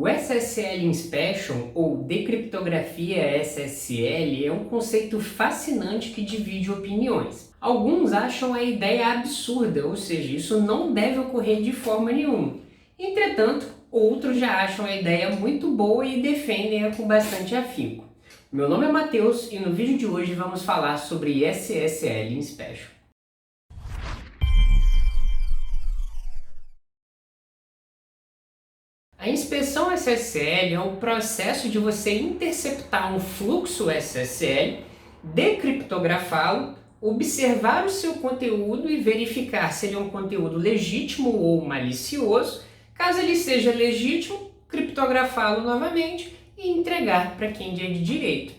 O SSL Inspection, ou decriptografia SSL, é um conceito fascinante que divide opiniões. Alguns acham a ideia absurda, ou seja, isso não deve ocorrer de forma nenhuma. Entretanto, outros já acham a ideia muito boa e defendem-a com bastante afinco. Meu nome é Matheus e no vídeo de hoje vamos falar sobre SSL Inspection. A inspeção SSL é o processo de você interceptar um fluxo SSL, decriptografá-lo, observar o seu conteúdo e verificar se ele é um conteúdo legítimo ou malicioso. Caso ele seja legítimo, criptografá-lo novamente e entregar para quem é de direito.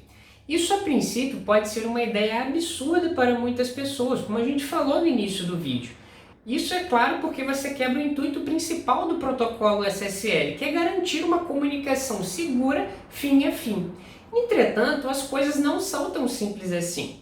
Isso a princípio pode ser uma ideia absurda para muitas pessoas, como a gente falou no início do vídeo. Isso é claro porque você quebra o intuito principal do protocolo SSL, que é garantir uma comunicação segura fim a fim. Entretanto, as coisas não são tão simples assim.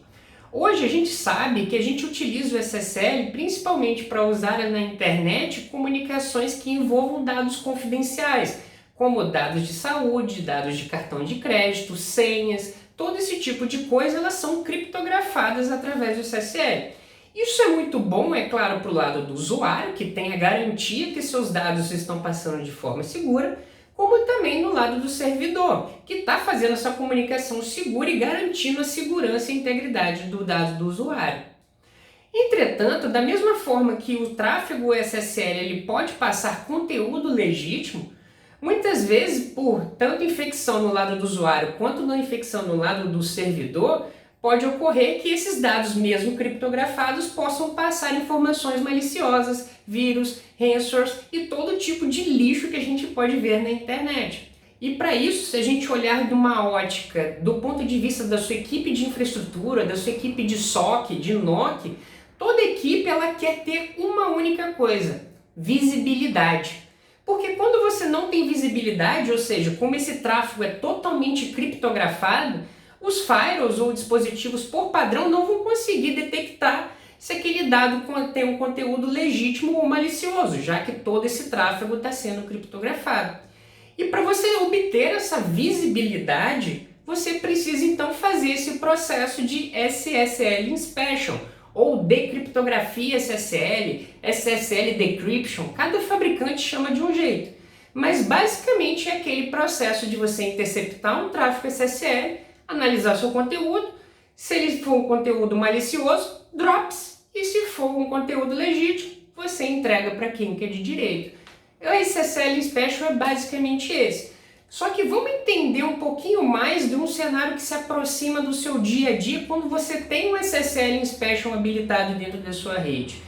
Hoje a gente sabe que a gente utiliza o SSL principalmente para usar na internet comunicações que envolvam dados confidenciais, como dados de saúde, dados de cartão de crédito, senhas, todo esse tipo de coisa, elas são criptografadas através do SSL. Isso é muito bom, é claro, para o lado do usuário, que tem a garantia que seus dados estão passando de forma segura, como também no lado do servidor, que está fazendo essa comunicação segura e garantindo a segurança e integridade do dado do usuário. Entretanto, da mesma forma que o tráfego SSL ele pode passar conteúdo legítimo, muitas vezes, por tanto infecção no lado do usuário quanto na infecção no lado do servidor, pode ocorrer que esses dados, mesmo criptografados, possam passar informações maliciosas, vírus, ransomware e todo tipo de lixo que a gente pode ver na internet. E para isso, se a gente olhar de uma ótica do ponto de vista da sua equipe de infraestrutura, da sua equipe de SOC, de NOC, toda equipe ela quer ter uma única coisa: visibilidade. Porque quando você não tem visibilidade, ou seja, como esse tráfego é totalmente criptografado, os firewalls ou dispositivos por padrão não vão conseguir detectar se aquele dado tem um conteúdo legítimo ou malicioso, já que todo esse tráfego está sendo criptografado. E para você obter essa visibilidade, você precisa então fazer esse processo de SSL Inspection, ou decriptografia SSL, SSL Decryption, cada fabricante chama de um jeito. Mas basicamente é aquele processo de você interceptar um tráfego SSL, analisar seu conteúdo, se ele for um conteúdo malicioso, drops, e se for um conteúdo legítimo, você entrega para quem é de direito. O SSL Inspection é basicamente esse. Só que vamos entender um pouquinho mais de um cenário que se aproxima do seu dia a dia quando você tem um SSL Inspection habilitado dentro da sua rede.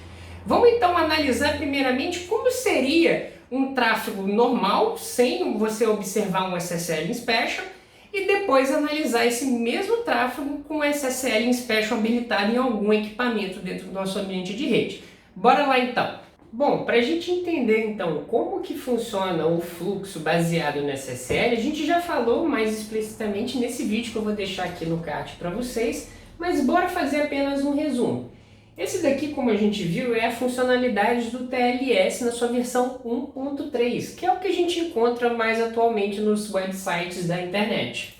Vamos então analisar primeiramente como seria um tráfego normal, sem você observar um SSL Inspection, e depois analisar esse mesmo tráfego com SSL Inspection habilitado em algum equipamento dentro do nosso ambiente de rede. Bora lá então! Bom, para a gente entender então como que funciona o fluxo baseado no SSL, a gente já falou mais explicitamente nesse vídeo que eu vou deixar aqui no card para vocês, mas bora fazer apenas um resumo. Esse daqui, como a gente viu, é a funcionalidade do TLS na sua versão 1.3, que é o que a gente encontra mais atualmente nos websites da internet.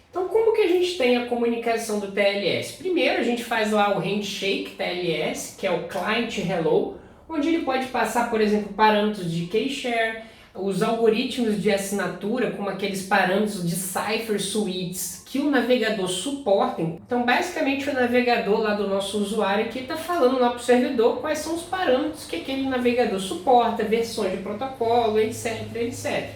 Então, como que a gente tem a comunicação do TLS? Primeiro, a gente faz lá o Handshake TLS, que é o Client Hello, onde ele pode passar, por exemplo, parâmetros de key-share, os algoritmos de assinatura, como aqueles parâmetros de cipher suites que o navegador suporta. Então, basicamente, o navegador lá do nosso usuário aqui está falando lá para o servidor quais são os parâmetros que aquele navegador suporta, versões de protocolo, etc, etc.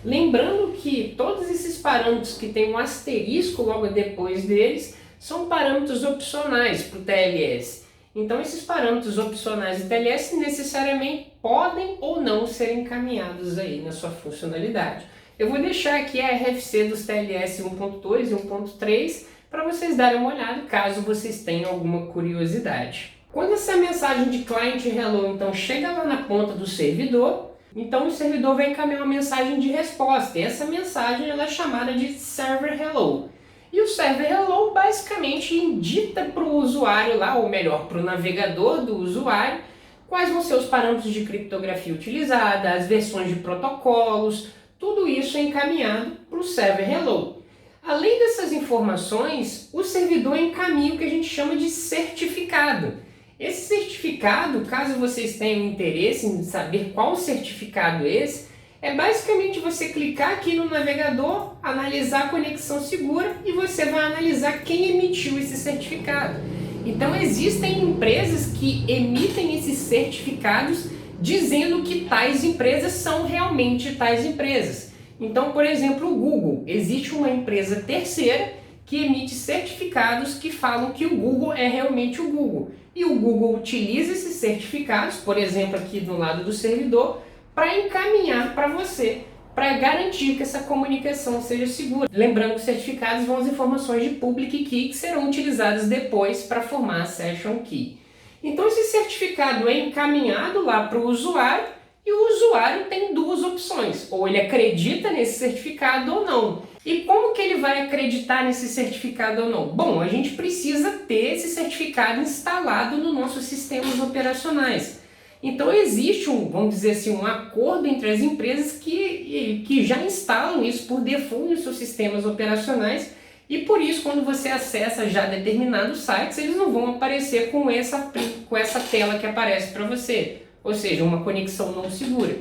Lembrando que todos esses parâmetros que tem um asterisco logo depois deles são parâmetros opcionais para o TLS. Então, esses parâmetros opcionais do TLS necessariamente podem ou não ser encaminhados aí na sua funcionalidade. Eu vou deixar aqui a RFC dos TLS 1.2 e 1.3 para vocês darem uma olhada, caso vocês tenham alguma curiosidade. Quando essa mensagem de client hello então chega lá na ponta do servidor, então o servidor vai encaminhar uma mensagem de resposta. E essa mensagem ela é chamada de server hello. E o server hello basicamente indica para o usuário lá, ou melhor, para o navegador do usuário, quais vão ser os parâmetros de criptografia utilizada, as versões de protocolos, tudo isso é encaminhado para o server hello. Além dessas informações, o servidor encaminha o que a gente chama de certificado. Esse certificado, caso vocês tenham interesse em saber qual certificado é esse, é basicamente você clicar aqui no navegador, analisar a conexão segura e você vai analisar quem emitiu esse certificado. Então existem empresas que emitem esses certificados dizendo que tais empresas são realmente tais empresas. Então, por exemplo, o Google. Existe uma empresa terceira que emite certificados que falam que o Google é realmente o Google. E o Google utiliza esses certificados, por exemplo, aqui do lado do servidor, para encaminhar para você, para garantir que essa comunicação seja segura. Lembrando que os certificados vão as informações de public key que serão utilizadas depois para formar a session key. Então esse certificado é encaminhado lá para o usuário e o usuário tem duas opções, ou ele acredita nesse certificado ou não. E como que ele vai acreditar nesse certificado ou não? Bom, a gente precisa ter esse certificado instalado nos nossos sistemas operacionais. Então existe vamos dizer assim, um acordo entre as empresas que já instalam isso por default nos seus sistemas operacionais e por isso quando você acessa já determinados sites, eles não vão aparecer com essa tela que aparece para você, ou seja, uma conexão não segura.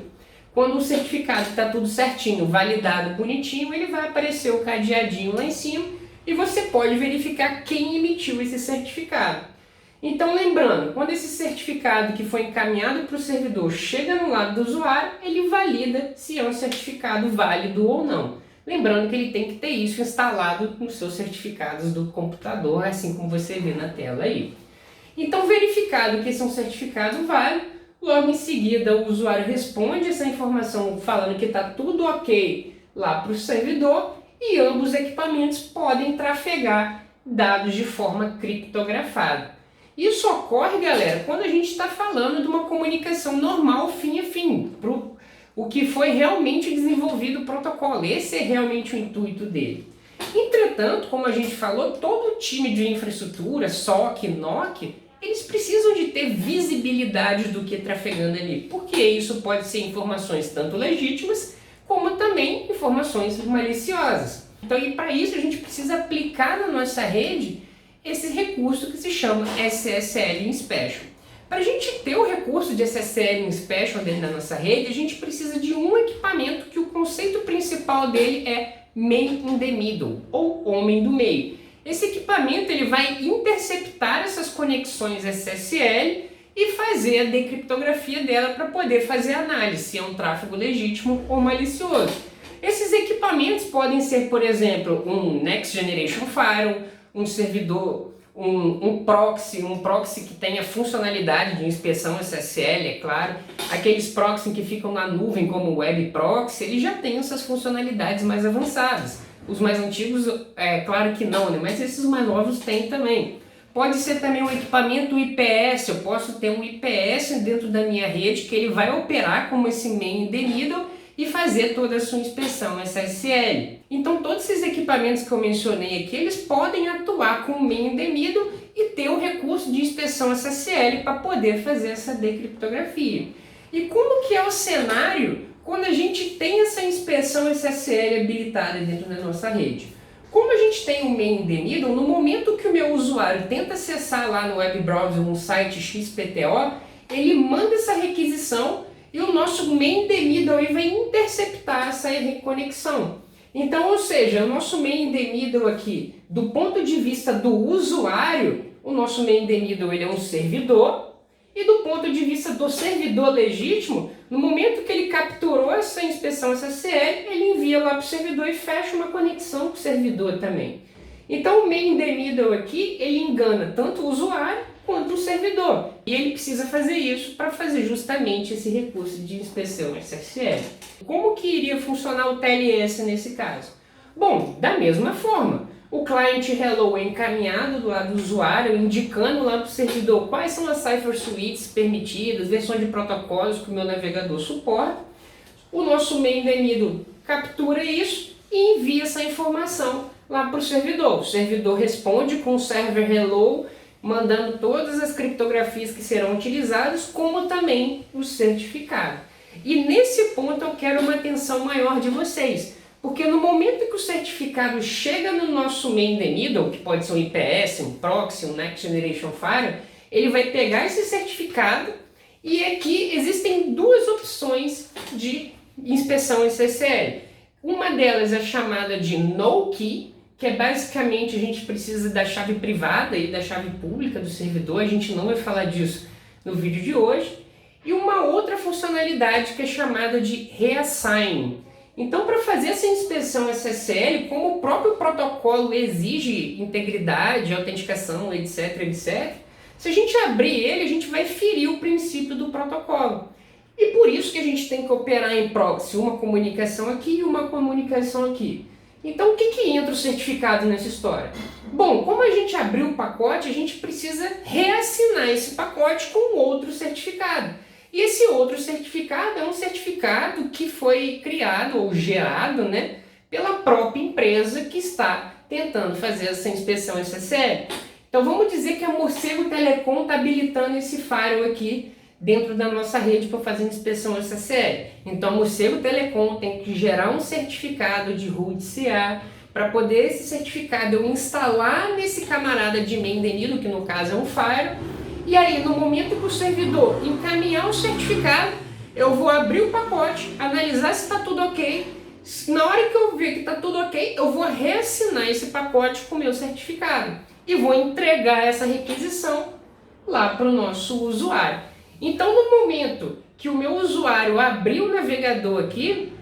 Quando o certificado está tudo certinho, validado, bonitinho, ele vai aparecer o cadeadinho lá em cima e você pode verificar quem emitiu esse certificado. Então lembrando, quando esse certificado que foi encaminhado para o servidor chega no lado do usuário, ele valida se é um certificado válido ou não. Lembrando que ele tem que ter isso instalado nos seus certificados do computador, assim como você vê na tela aí. Então verificado que esse é um certificado válido, logo em seguida o usuário responde essa informação falando que está tudo ok lá para o servidor e ambos os equipamentos podem trafegar dados de forma criptografada. Isso ocorre, galera, quando a gente está falando de uma comunicação normal fim a fim, o que foi realmente desenvolvido o protocolo. Esse é realmente o intuito dele. Entretanto, como a gente falou, todo time de infraestrutura, SOC, NOC, eles precisam de ter visibilidade do que trafegando ali, porque isso pode ser informações tanto legítimas, como também informações maliciosas. Então, e para isso a gente precisa aplicar na nossa rede esse recurso que se chama SSL Inspection. Para a gente ter o recurso de SSL Inspection dentro da nossa rede, a gente precisa de um equipamento que o conceito principal dele é Man in the Middle, ou homem do meio. Esse equipamento ele vai interceptar essas conexões SSL e fazer a decriptografia dela para poder fazer a análise se é um tráfego legítimo ou malicioso. Esses equipamentos podem ser, por exemplo, um Next Generation Firewall, um servidor, um proxy que tenha funcionalidade de inspeção SSL, é claro. Aqueles proxy que ficam na nuvem como web proxy, eles já têm essas funcionalidades mais avançadas. Os mais antigos, é claro que não, né? Mas esses mais novos têm também. Pode ser também um equipamento IPS, eu posso ter um IPS dentro da minha rede que ele vai operar como esse man in the middle e fazer toda a sua inspeção SSL. Então todos esses equipamentos que eu mencionei aqui, eles podem atuar com o man in the middle e ter o recurso de inspeção SSL para poder fazer essa decriptografia. E como que é o cenário quando a gente tem essa inspeção SSL habilitada dentro da nossa rede? Como a gente tem o man in the middle, no momento que o meu usuário tenta acessar lá no web browser um site XPTO, ele manda essa requisição e o nosso man in the middle aí vai interceptar essa reconexão. Então, ou seja, o nosso man in the middle aqui, do ponto de vista do usuário, o nosso man in the middle ele é um servidor, e do ponto de vista do servidor legítimo, no momento que ele capturou essa inspeção SSL, ele envia lá para o servidor e fecha uma conexão com o servidor também. Então o man in the middle aqui, ele engana tanto o usuário quanto o servidor. E ele precisa fazer isso para fazer justamente esse recurso de inspeção SSL. Como que iria funcionar o TLS nesse caso? Bom, da mesma forma. O cliente hello é encaminhado do lado do usuário, indicando lá para o servidor quais são as cipher suites permitidas, versões de protocolos que o meu navegador suporta. O nosso man in the middle captura isso e envia essa informação lá para o servidor. O servidor responde com o server hello, mandando todas as criptografias que serão utilizadas, como também o certificado. E nesse ponto eu quero uma atenção maior de vocês, porque no momento que o certificado chega no nosso main the middle, que pode ser um IPS, um proxy, um Next Generation Firewall, ele vai pegar esse certificado e aqui existem duas opções de inspeção SSL. Uma delas é chamada de No Key, que é basicamente a gente precisa da chave privada e da chave pública do servidor, a gente não vai falar disso no vídeo de hoje. E uma outra funcionalidade que é chamada de Reassign. Então, para fazer essa inspeção SSL, como o próprio protocolo exige integridade, autenticação, etc, etc, se a gente abrir ele, a gente vai ferir o princípio do protocolo. E por isso que a gente tem que operar em proxy, uma comunicação aqui e uma comunicação aqui. Então, o que entra o certificado nessa história? Bom, como a gente abriu o pacote, a gente precisa reassinar esse pacote com outro certificado. E esse outro certificado é um certificado que foi criado ou gerado, né, pela própria empresa que está tentando fazer essa inspeção SSL. Então vamos dizer que a Morcego Telecom está habilitando esse firewall aqui dentro da nossa rede para fazer inspeção SSL. Então a Morcego Telecom tem que gerar um certificado de root CA para poder esse certificado eu instalar nesse camarada de main the middle, que no caso é um firewall. E aí, no momento que o servidor encaminhar o certificado, eu vou abrir o pacote, analisar se está tudo ok. Na hora que eu ver que está tudo ok, eu vou reassinar esse pacote com o meu certificado e vou entregar essa requisição lá para o nosso usuário. Então, no momento que o meu usuário abrir o navegador aqui,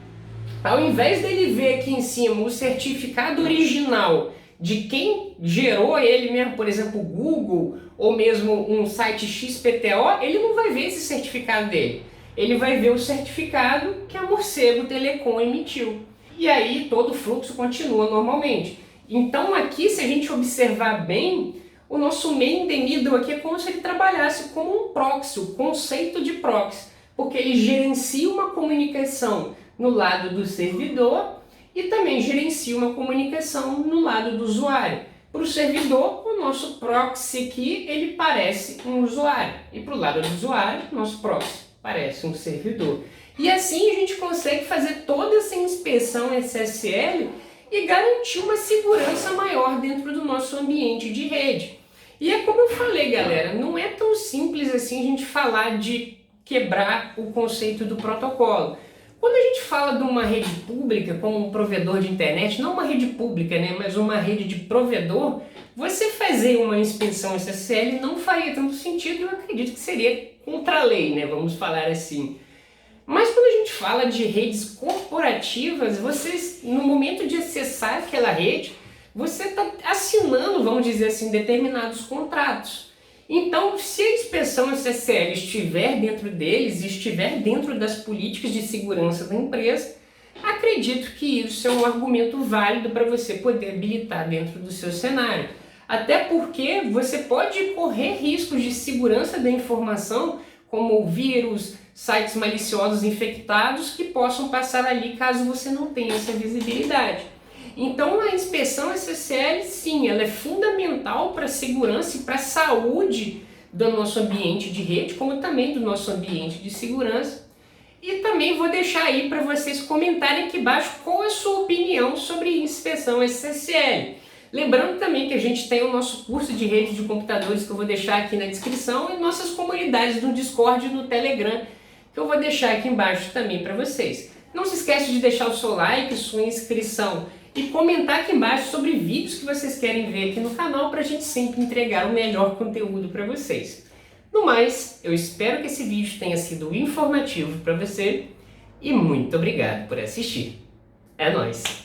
ao invés dele ver aqui em cima o certificado original de quem gerou ele mesmo, por exemplo, o Google ou mesmo um site XPTO, ele não vai ver esse certificado dele. Ele vai ver o certificado que a Morcego Telecom emitiu. E aí todo o fluxo continua normalmente. Então aqui, se a gente observar bem, o nosso main the middle aqui é como se ele trabalhasse como um proxy, o conceito de proxy, porque ele gerencia uma comunicação no lado do servidor e também gerencia uma comunicação no lado do usuário. Para o servidor, o nosso proxy aqui, ele parece um usuário. E para o lado do usuário, o nosso proxy parece um servidor. E assim a gente consegue fazer toda essa inspeção SSL e garantir uma segurança maior dentro do nosso ambiente de rede. E é como eu falei, galera, não é tão simples assim a gente falar de quebrar o conceito do protocolo. Quando a gente fala de uma rede pública como um provedor de internet, não uma rede pública, né, mas uma rede de provedor, você fazer uma inspeção SSL não faria tanto sentido, eu acredito que seria contra a lei, né, vamos falar assim. Mas quando a gente fala de redes corporativas, vocês, no momento de acessar aquela rede, você está assinando, vamos dizer assim, determinados contratos. Então, se a inspeção SSL estiver dentro deles e estiver dentro das políticas de segurança da empresa, acredito que isso é um argumento válido para você poder habilitar dentro do seu cenário. Até porque você pode correr riscos de segurança da informação, como vírus, sites maliciosos infectados que possam passar ali caso você não tenha essa visibilidade. Então a inspeção SSL, sim, ela é fundamental para a segurança e para a saúde do nosso ambiente de rede, como também do nosso ambiente de segurança. E também vou deixar aí para vocês comentarem aqui embaixo qual é a sua opinião sobre inspeção SSL. Lembrando também que a gente tem o nosso curso de rede de computadores que eu vou deixar aqui na descrição e nossas comunidades no Discord e no Telegram que eu vou deixar aqui embaixo também para vocês. Não se esquece de deixar o seu like, sua inscrição e comentar aqui embaixo sobre vídeos que vocês querem ver aqui no canal para a gente sempre entregar o melhor conteúdo para vocês. No mais, eu espero que esse vídeo tenha sido informativo para você e muito obrigado por assistir. É nóis!